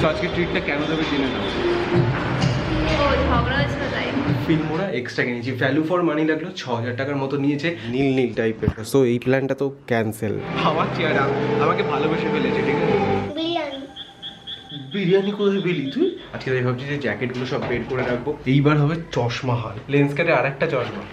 তো আজকে ট্রিটটা কেন দেবে জেনে নাও। ফিল্মোরা এক্সট্রা কিনেছি, ভ্যালু ফর মানি লাগলো 6,000 টাকার মতো নিয়েছে, নীল নীল টাইপের। সো এই প্ল্যানটা তো ক্যান্সেল। আমার চেয়ারা আমাকে ভালোবেসে ফেলেছে, ঠিক আছে। বিরিয়ানি কোথায় পেলি তুই? আজকে তাই ভাবছি যে জ্যাকেটগুলো সব বের করে রাখবো। এইবার হবে চশমা হাল, লেন্স কাটে আর একটা চশমা।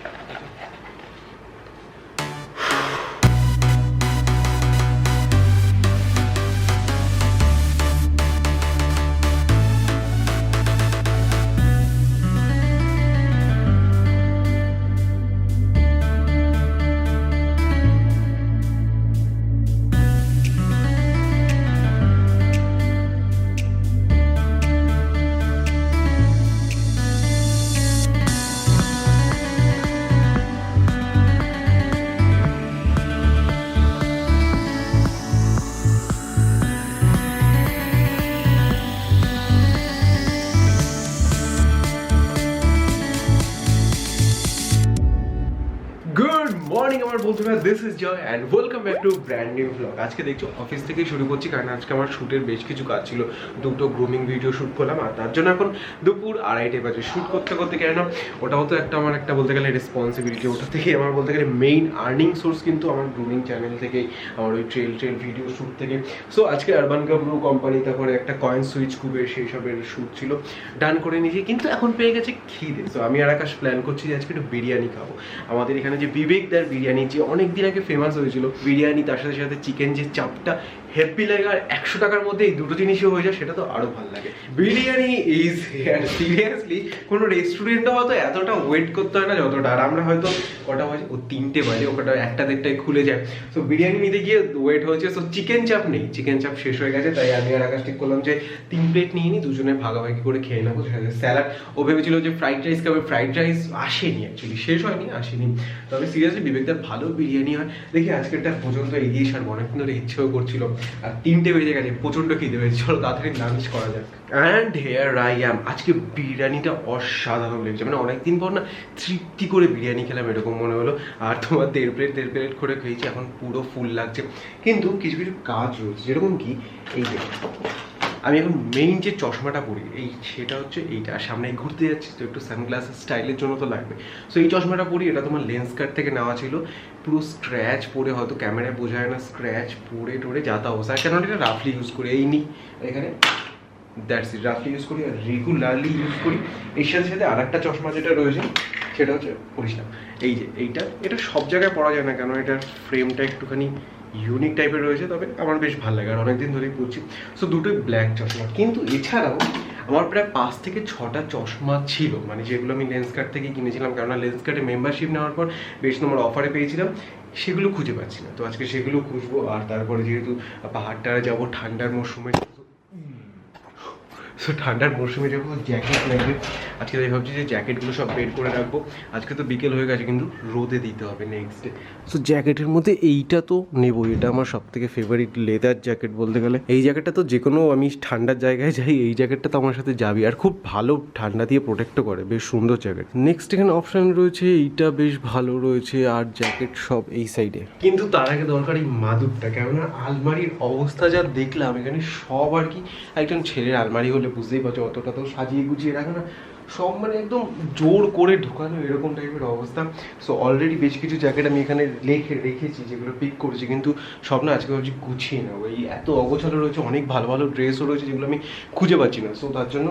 গুড মর্নিং আমার বন্ধুরা, this is Joy and welcome back to brand new blog. আজকে দেখছো অফিস থেকেই শুরু করছি, কারণ আজকে আমার শ্যুটের বেশ কিছু কাজ ছিল। দুটো গ্রুমিং ভিডিও শ্যুট করলাম, আর তার জন্য এখন দুপুর 2:30 বাজে। শ্যুট করতে করতে কেন, ওটাও তো আমার একটা বলতে গেলে রেসপন্সিবিলিটি। ওটা থেকেই আমার বলতে গেলে মেইন আর্নিং সোর্স কিন্তু আমার গ্রুমিং চ্যানেল থেকেই, আমার ওই ট্রেল ভিডিও শ্যুট থেকে। সো আজকে আরবান গাবরু কোম্পানি, তারপরে একটা কয়েন সুইচ কুবের সেই সবের শ্যুট ছিল, ডান করে নিয়েছি। কিন্তু এখন পেয়ে গেছে খিদে। সো আমি আর আকাশ প্ল্যান করছি যে আজকে একটু বিরিয়ানি খাবো। আমাদের এখানে যে বিবেকদার বিরিয়ানি, যে অনেকদিন আগে ফেমাস হয়েছিল বিরিয়ানি, তার সাথে সাথে চিকেন যে চাপটা হ্যাপি লাগে, আর 100 টাকার মধ্যে এই দুটো জিনিসই হয়ে যায়, সেটা তো আরো ভালো লাগে। Biryani is here. সিরিয়াসলি কোনো রেস্টুরেন্টে হয়তো এতটা ওয়েট করতে হয় না যতটা। আর আমরা হয়তো কটা বাজে, ও 3টে বাজে, ওটা 1টা-1:30টায় খুলে যায়। সো বিরিয়ানি নিতে গিয়ে ওয়েট হয়েছে। সো চিকেন চাপ নেই, চিকেন চাপ শেষ হয়ে গেছে, তাই আমি আর আকাশ ঠিক করলাম যে 3 প্লেট নিয়ে নিই, দুজনে ভাগাভাগি করে খেয়ে নেবো। স্যালাড, ও ভেবেছিল যে ফ্রাইড রাইস খাবে, ফ্রাইড রাইস আসেনি, অ্যাকচুয়ালি শেষ হয়নি, আসেনি। তবে সিরিয়াসলি বিবেকদার ভালো বিরিয়ানি হয়। দেখি আজকেরটা পর্যন্ত এগিয়ে সারবো, অনেকদিন ধরে ইচ্ছেও করছিল। আর 3টে বেজে গেছে, প্রচণ্ড খিদে পেয়েছে, চলো তাড়াতাড়ি লাঞ্চ করা যাক। And here I am. আজকে বিরিয়ানিটা অসাধারণ লেগেছে, মানে অনেকদিন পর না তৃপ্তি করে বিরিয়ানি খেলাম এরকম মনে হলো। আর তোমার 1.5 প্লেট করে খেয়েছি, এখন পুরো ফুল লাগছে। কিন্তু কিছু কিছু কাজ রয়েছে, যেরকম কি এই যে আমি এখন মেইন যে চশমাটা পরি, সেটা হচ্ছে এইটা। সামনে ঘুরতে যাচ্ছি তো একটু সানগ্লাসের স্টাইলের জন্য তো লাগবে। সো এই চশমাটা পরি, এটা তোমার লেন্স কার্ট থেকে নেওয়া ছিল। পুরো স্ক্র্যাচ পড়ে, হয়তো ক্যামেরায় বোঝা যায় না, স্ক্র্যাচ পড়ে টড়ে যাতা অবস্থা। কেন এটা রাফলি ইউজ করি, এই নি এখানে দ্যাটস ইট, রাফলি ইউজ করি আর রেগুলারলি ইউজ করি। এর সাথে সাথে আর একটা চশমা যেটা রয়েছে সেটা হচ্ছে পরিস না, এই যে এটা সব জায়গায় পরা যায় না, কেন এটার ফ্রেমটা একটুখানি ইউনিক টাইপের রয়েছে, তবে আমার বেশ ভালো লাগে আর অনেকদিন ধরেই পড়ছি। সো দুটোই ব্ল্যাক চশমা। কিন্তু এছাড়াও আমার প্রায় 5 থেকে 6টা চশমা ছিল, মানে যেগুলো আমি লেন্স কার্ট থেকে কিনেছিলাম, কেননা লেন্স কার্টে মেম্বারশিপ নেওয়ার পর বেশ নম্বর অফারে পেয়েছিলাম। সেগুলো খুঁজে পাচ্ছি না, তো আজকে সেগুলো খুঁজবো। আর তারপরে যেহেতু পাহাড়টায় যাবো ঠান্ডার মরশুমে, সো ঠান্ডার মরশুমে যখন জ্যাকেট লাগবে, আজকে তাই ভাবছি যে জ্যাকেটগুলো সব বের করে রাখবো। আজকে তো বিকেল হয়ে গেছে, কিন্তু রোদে দিতে হবে নেক্সট ডে। সো জ্যাকেটের মধ্যে এইটা তো নেবো, এটা আমার সব থেকে ফেভারিট লেদার জ্যাকেট বলতে গেলে। এই জ্যাকেটটা তো যে কোনো আমি ঠান্ডার জায়গায় যাই, এই জ্যাকেটটা তো আমার সাথে যাবি, আর খুব ভালো ঠান্ডা দিয়ে প্রোটেক্টও করে, বেশ সুন্দর জ্যাকেট। নেক্সট এখানে অপশান রয়েছে, এইটা বেশ ভালো রয়েছে, আর জ্যাকেট সব এই সাইডে। কিন্তু তার আগে দরকার এই মাদুরটা, কেননা আলমারির অবস্থা যা দেখলাম এখানে, সব আর কি একজন ছেলের আলমারি হলে বুঝতেই পারছো অতটা তো সাজিয়ে গুছিয়ে রাখে না, সব মানে একদম জোর করে ঢোকানো এরকম টাইপের অবস্থা। সো অলরেডি বেশ কিছু জ্যাকেট আমি এখানে রেখেছি, যেগুলো পিক করেছি, কিন্তু সব না আজকে ভাবছি গুছিয়ে নেবো। এই এত অগোছালো রয়েছে, অনেক ভালো ভালো ড্রেসও রয়েছে যেগুলো আমি খুঁজে পাচ্ছি না। সো তার জন্য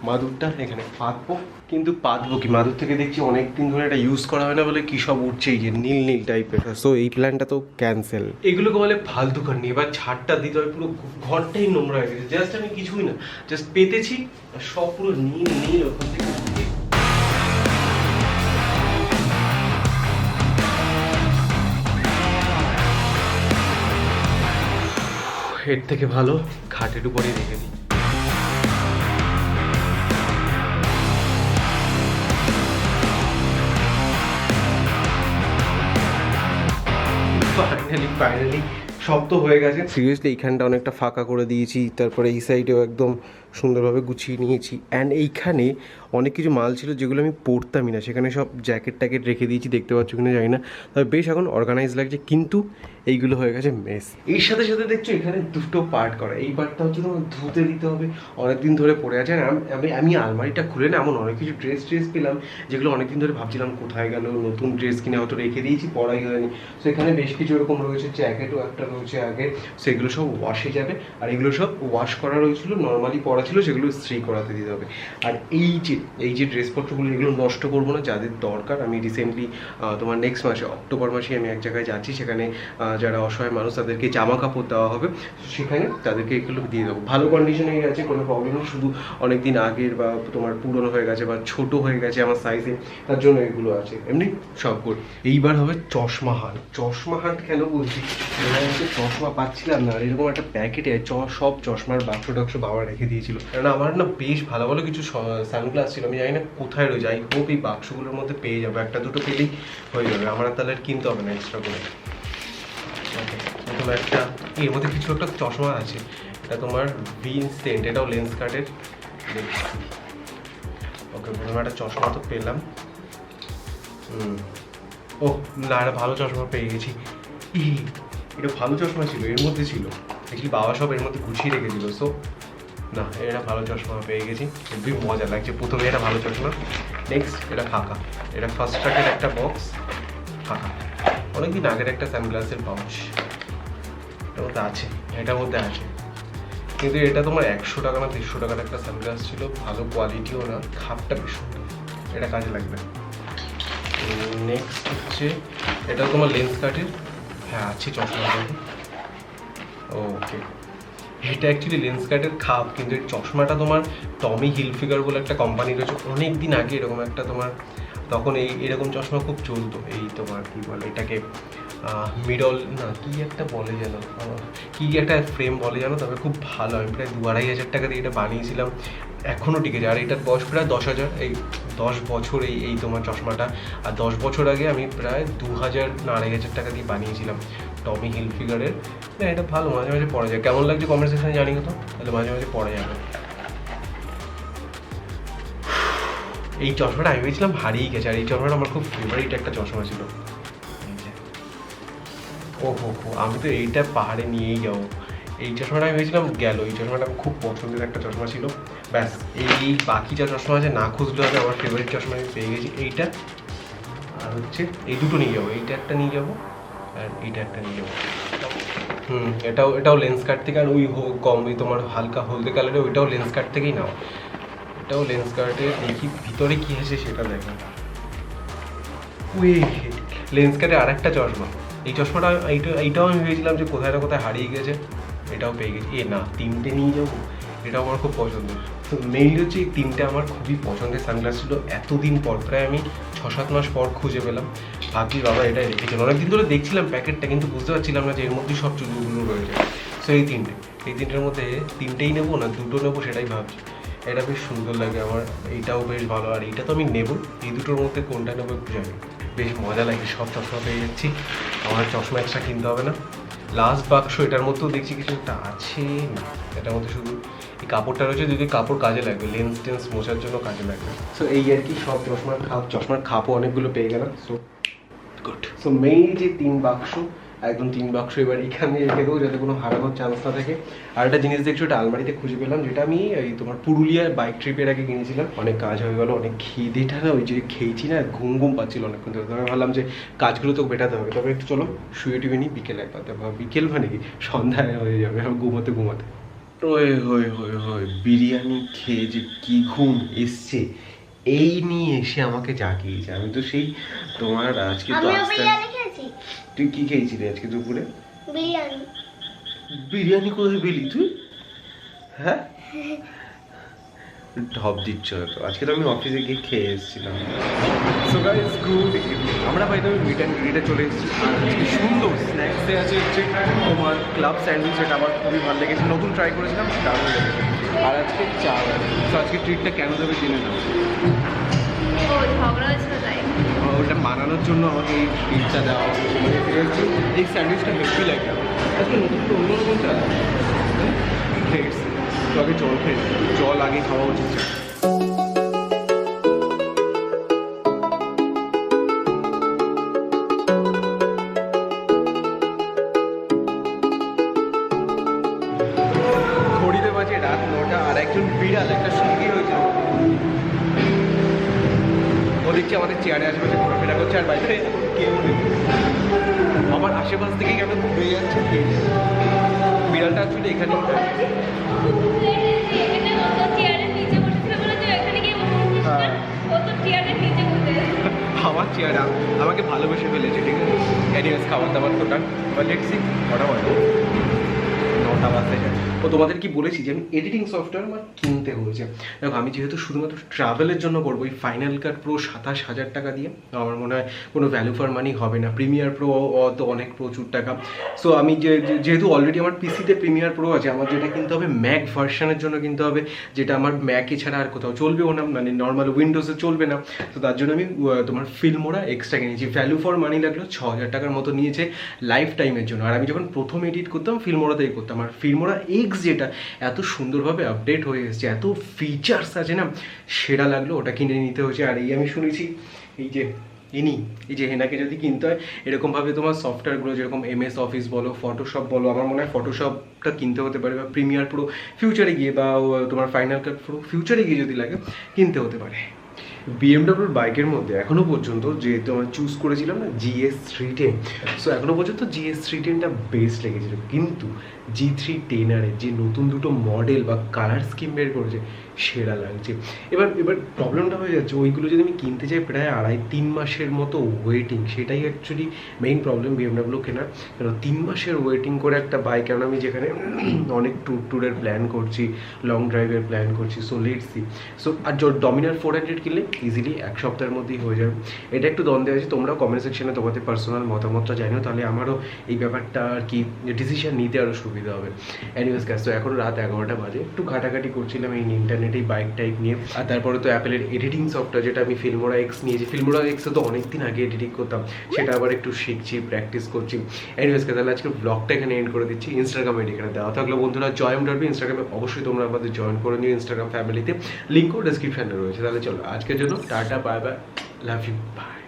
মাদুরটা এখানে পাতবো। কিন্তু পাতবো কি, মাদুর থেকে দেখছি অনেকদিন ধরে এটা ইউজ করা হয় না বলে কি সব উঠছে, এই যে নীল নীল টাইপের। সো এই প্ল্যানটা তো ক্যান্সেল। এগুলোকে বলে ফালতু কান্নি। এবার ছাড়টা দিতে হয়, পুরো ঘরটাই নোংরা হয়ে গেছে। জাস্ট আমি কিছুই না, জাস্ট পেতেছি আর সব পুরো নীল নীল ওখান থেকে। এর থেকে ভালো খাটের উপরেই রেখে দিই। ফাইনালি সব তো হয়ে গেছে। সিরিয়াসলি এইখানটা অনেকটা ফাঁকা করে দিয়েছি, তারপরে এই সাইডেও একদম সুন্দরভাবে গুছিয়ে নিয়েছি। অ্যান্ড এইখানে অনেক কিছু মাল ছিল যেগুলো আমি পরতামই না, সেখানে সব জ্যাকেট ট্যাকেট রেখে দিয়েছি, দেখতে পাচ্ছ কিনা জানি না, তবে বেশ এখন অর্গানাইজ লাগছে। কিন্তু এইগুলো হয়ে গেছে মেস। এর সাথে সাথে দেখছো এখানে দুটো পার্ট করা। এই পার্টটা হচ্ছে তোমার ধুতে দিতে হবে, অনেকদিন ধরে পড়ে আছে। আর আমি আলমারিটা খুলে না এমন অনেক কিছু ড্রেস পেলাম যেগুলো অনেকদিন ধরে ভাবছিলাম কোথায় গেল, নতুন ড্রেস কিনে হয়তো রেখে দিয়েছি, পড়াই হয়নি। সো এখানে বেশ কিছু এরকম রয়েছে, জ্যাকেটও একটা রয়েছে আগে, সেগুলো সব ওয়াশে যাবে। আর এগুলো সব ওয়াশ করা রয়েছিল, নর্মালি পরা ছিল, সেগুলো ইস্ত্রি করাতে দিতে হবে। আর এই যে ড্রেসপত্রগুলো, এগুলো নষ্ট করবো না, যাদের দরকার। আমি রিসেন্টলি তোমার নেক্সট মাসে অক্টোবর মাসে আমি এক জায়গায় যাচ্ছি, সেখানে যারা অসহায় মানুষ তাদেরকে জামা কাপড় দেওয়া হবে, সেখানে তাদেরকে এগুলো দিয়ে দেবো। ভালো কন্ডিশনে আছে, কোনো প্রবলেম নেই, শুধু অনেক দিন আগের বা তোমার পুরনো হয়ে গেছে বা ছোট হয়ে গেছে আমার সাইজে, তার জন্য এগুলো আছে। এমনি সব গুড। এইবার হবে চশমা হাট কেন বলছি, চশমা পাচ্ছিলাম না, আর এরকম একটা প্যাকেটে সব চশমার বাক্স টাক্স বাবা রেখে দিয়েছিল। কারণ আমার না বেশ ভালো ভালো কিছু সানগ্লাস ছিল, আমি জানি না কোথায় রয়ে যাই। হোপ এই বাক্সগুলোর মধ্যে পেয়ে যাবে, একটা দুটো পেলেই হয়ে যাবে, আমার তাহলে আর কিনতে হবে না এক্সট্রা করে। প্রথমে একটা এর মধ্যে কিছু একটা চশমা আছে, এটা তোমার ভিনসেন্ট, এটাও লেন্স কার্টের। ওকে, প্রথমে একটা চশমা তো পেলাম। ও না, একটা ভালো চশমা পেয়ে গেছি। এটা ভালো চশমা ছিল, এর মধ্যে ছিল অ্যাকচুয়ালি, বাবা সব এর মধ্যে গুছিয়ে রেখেছিল। সো না, এটা ভালো চশমা পেয়ে গেছি, খুবই মজা লাগছে। প্রথমে এটা ভালো চশমা, নেক্সট এটা ফাঁকা, এটা ফার্স্ট ট্র্যাকের একটা বক্স, ফাঁকা। অনেকদিন আগের একটা সানগ্লাসের পাউচ এটার মধ্যে আছে, এটার মধ্যে আছে, কিন্তু এটা তোমার 100 টাকা না 150 টাকার একটা সানগ্লাস ছিল, ভালো কোয়ালিটিও না, খাপটা বেশ সুন্দর, এটা কাজে লাগবে। নেক্সট হচ্ছে এটা তোমার লেন্স কার্টের, হ্যাঁ আছে চশমা। ওকে, এটা অ্যাকচুয়ালি লেন্স কার্টের খাপ, কিন্তু এই চশমাটা তোমার টমি হিলফিগার বলে একটা কোম্পানি রয়েছে, অনেক দিন আগে এরকম একটা তোমার, তখন এরকম চশমা খুব চলতো। এই তোমার কী বলে এটাকে, মিডল না কি একটা বলে যেন, কি একটা ফ্রেম বলে জানো, তবে খুব ভালো। আমি প্রায় 2-2.5 হাজার টাকা দিয়ে এটা বানিয়েছিলাম, এখনও টিকেছে। আর এটার বয়স প্রায় 10,000, এই 10 বছর এই তোমার চশমাটা। আর 10 বছর আগে আমি প্রায় 2,000 না 2,500 টাকা দিয়ে বানিয়েছিলাম টমি হিলফিগারের। না এটা ভালো, মাঝে মাঝে পড়া যায়। কেমন লাগছে কমেন্ট সেকশনে জানি তো, তাহলে মাঝে মাঝে পড়া যাবে। এই চশমাটা আমি ভেবেছিলাম হারিয়ে গেছে, আর এই চশমাটা আমার খুব ফেভারিট একটা চশমা ছিল। ওহো, আমি তো এইটা পাহাড়ে নিয়েই যাবো। এই চশমাটা আমি ভেবেছিলাম গেল, এই চশমাটা আমার খুব পছন্দের একটা চশমা ছিল। ব্যাস, এই বাকি যা চশমা আছে না খুঁজলে হবে, আমার ফেভারিট চশমা আমি পেয়ে গেছি এইটা। আর হচ্ছে এই দুটো নিয়ে যাবো, এইটা একটা নিয়ে যাবো আর এইটা একটা নিয়ে যাবো। এটাও লেন্স কার্ট থেকে। আর ওই তোমার হালকা হলদে কালারের ওইটাও লেন্স কার্ট থেকেই নাও, এটাও লেন্স কার্টে। দেখি ভিতরে কী আছে সেটা দেখো। ওই লেন্স কার্টে আর একটা চশমা, এই চশমাটা এইটাও আমি ভেবেছিলাম যে কোথায় না কোথায় হারিয়ে গেছে, এটাও পেয়ে গেছি। না, 3টে নিয়ে যাবো, এটাও আমার খুব পছন্দের। তো মেইনলি হচ্ছে এই 3টে আমার খুবই পছন্দের সানগ্লাস ছিল, এতদিন পর, প্রায় আমি 6-7 মাস পর খুঁজে পেলাম। ভাবছি বাবা এটাই রেখেছিল, অনেকদিন ধরে দেখছিলাম প্যাকেটটা, কিন্তু বুঝতে পারছিলাম না যে এর মধ্যেই সব চুলগুলো রয়েছে। সো এই 3টের মধ্যে 3টেই নেবো না 2টো নেবো সেটাই ভাবছি। এটা বেশ সুন্দর লাগে আমার, এইটাও বেশ ভালো। আর এইটা তো আমি নেবো, এই দুটোর মধ্যে কোনটা নেবো একটু জানি। বেশ মজা লাগে, সব চশমা পেয়ে যাচ্ছি, আমার চশমা এক্সট্রা কিনতে হবে না। লাস্ট বাক্স, এটার মধ্যেও দেখছি কিছু একটা আছে না, এটার মধ্যে শুধু এই কাপড়টা রয়েছে, যদি কাপড় কাজে লাগবে, লেন্স টেন্স মোছার জন্য কাজে লাগবে। সো এই আর কি, সব চশমার খাপও অনেকগুলো পেয়ে গেলাম। So good. সো মেইনলি যে 3 বাক্স, একদম 3 বাক্স এবার এখানে রেখে দেবো, যাতে কোনো হারানোর চান্স না থাকে। আর একটা জিনিস দেখছো, এটা আলমারিতে খুঁজে পেলাম, যেটা আমি এই তোমার পুরুলিয়ার বাইক ট্রিপের আগে কিনেছিলাম। অনেক কাজ হয়ে গেলো, অনেক খিদেটা না, ওই যে খেয়েছি না, ঘুম পাচ্ছিল অনেকক্ষণ ধরে। তবে ভাবলাম যে কাজগুলো তো বেটাতে হবে, তবে একটু চলো শুয়ে টুয়ে নিই, বিকেলে একবার দেখো। বিকেল মানে কি, সন্ধ্যায় হয়ে যাবে ঘুমাতে। ওই বিরিয়ানি খেয়ে যে কি ঘুম এসছে, এই নিয়ে এসে আমাকে জাগিয়েছে। আমি তো সেই তোমার আজকে তো তুই কি খেয়েছিলি আজকে দুপুরে? বিরিয়ানি কোথায় পেলি তুই? হ্যাঁ, ঢপ দিচ্ছ তো। আজকে তো আমি অফিসে গিয়ে খেয়ে এসেছিলাম। So guys, good evening. আমরা ভাই তুমি মিট অ্যান্ড গ্রিটে চলে এসেছি, আর আজকে সুন্দর স্ন্যাক্সে আছে হচ্ছে তোমার ক্লাব স্যান্ডউইচ, যেটা আমার খুবই ভালো লেগেছে, নতুন ট্রাই করেছিলাম, দারুণ লেগেছে। আর আজকে চা আছে। তো আজকে ট্রিটটা কেন দেবে জেনে নাও। ওটা মানানোর জন্য আমাকে এই ট্রিটটা দেওয়া হচ্ছে। মানে এই স্যান্ডউইচটা হেভি লাগে আমার। আজকে নতুন তো অন্যরকম চালা আগে জল খেয়ে জল আগে খাওয়া উচিত। ঘড়িতে বাজে রাত 9টা আর একজন বিড়াল একটা সঙ্গী হয়েছে ও দেখছি আমাদের চেয়ারে আশেপাশে ঘোরাফেরা করছে আর বাইরে কেউ নেই। আমার আশেপাশ থেকে কেন ঘুরে যাচ্ছে কে জানে। বিড়ালটা আসলে এখানেই থাকে। আমার চেয়ার আমাকে ভালোবেসে ফেলেছে, ঠিক আছে। এনিওয়েজ খাবার দাবার টোটাল এবার লেটস সি কটা বাজে, 9টা বাজতে যায়। ও তোমাদের কি বলেছি যে আমি এডিটিং সফটওয়্যার আমার কিনতে হয়েছে। দেখো আমি যেহেতু শুধুমাত্র ট্রাভেলের জন্য করবো এই ফাইনাল কাট প্রো 27,000 টাকা দিয়ে, আমার মনে হয় কোনো ভ্যালু ফর মানি হবে না। প্রিমিয়ার প্রো তো অনেক প্রচুর টাকা। সো আমি যেহেতু অলরেডি আমার পিসিতে প্রিমিয়ার প্রো আছে, আমার যেটা কিনতে হবে ম্যাক ভার্সনের জন্য কিনতে হবে, যেটা আমার ম্যাকে ছাড়া আর কোথাও চলবেও না, মানে নর্মাল উইন্ডোজে চলবে না। তো তার জন্য আমি তোমার ফিল্মোরা এক্সট্রা কিনেছি। ভ্যালু ফর মানি লাগলো 6,000 টাকার মতো নিয়েছে লাইফ টাইমের জন্য। আর আমি যখন প্রথম এডিট করতাম ফিল্মোরাতেই করতাম। আর ফিল্মোরা এক্স যেটা এত সুন্দরভাবে আপডেট হয়ে এসেছে, এত ফিচার্স আছে না, সেটা লাগলো, ওটা কিনে নিতে হয়েছে। আর এই আমি শুনেছি এই যে হেনাকে যদি কিনতে হয় এরকমভাবে তোমার সফটওয়্যারগুলো যেরকম MS অফিস বলো, ফটোশপ বলো, আমার মনে হয় ফটোশপটা কিনতে হতে পারে, বা প্রিমিয়ার প্রো ফিউচারে গিয়ে, বা তোমার ফাইনাল কাট প্রো ফিউচারে গিয়ে যদি লাগে কিনতে হতে পারে। বিএমডব্লিউর বাইকের মধ্যে এখনও পর্যন্ত যে তোমার চুজ করেছিলাম না GS310, সো এখনও পর্যন্ত GS310টা বেস্ট লেগেছিল। কিন্তু G310R-এর যে নতুন দুটো মডেল বা কালার স্কিম বের করেছে সেরা লাগছে। এবার প্রবলেমটা হয়ে যাচ্ছে, ওইগুলো যদি আমি কিনতে চাই প্রায় 2.5-3 মাসের মতো ওয়েটিং। সেটাই অ্যাকচুয়ালি মেইন প্রবলেম বিএমডব্লিউ কেনার। কেন 3 মাসের ওয়েটিং করে একটা বাইক, কারণ আমি যেখানে অনেক ট্যুরের প্ল্যান করছি, লং ড্রাইভের প্ল্যান করছি, সো লেটস সি। সো আর ডমিনার 400 কিনলে ইজিলি 1 সপ্তাহের মধ্যেই হয়ে যাবে। এটা একটু দ্বন্দ্বে আছে, তোমরা কমেন্ট সেকশনে তোমাদের পার্সোনাল মতামতটা জানিও, তাহলে আমারও এই ব্যাপারটা আর কি ডিসিশন নিতে আরও সুবিধা হবে। এনিওয়েজ গাইস, তো এখন রাত 11টা বাজে, একটু ঘাটাঘাটি করছিলাম এই ইন্টারনেটেই বাইক টাইক নিয়ে। আর তারপরে তো অ্যাপেলের এডিটিং সফটওয়্যার যেটা আমি ফিল্মোরা এক্স নিয়েছি, ফিল্মোরা এক্সে তো অনেক দিন আগে এডিটিং করতাম, সেটা আবার একটু শিখছি, প্র্যাকটিস করছি। এনিওয়েজ গাইস, তাহলে আজকে ব্লগটা এখানে এন্ড করে দিচ্ছি। ইনস্টাগ্রাম আইডি এখানে দেওয়া থাকলো, বন্ধুরা জয়েন করবে ইনস্টাগ্রামে, অবশ্যই তোমরা আমাদের জয়েন করে নিও ইনস্টাগ্রাম ফ্যামিলিতে, লিঙ্কও ডেসক্রিপশনে রয়েছে। তাহলে চলো আজকের জন্য tata, bye bye, love you, by.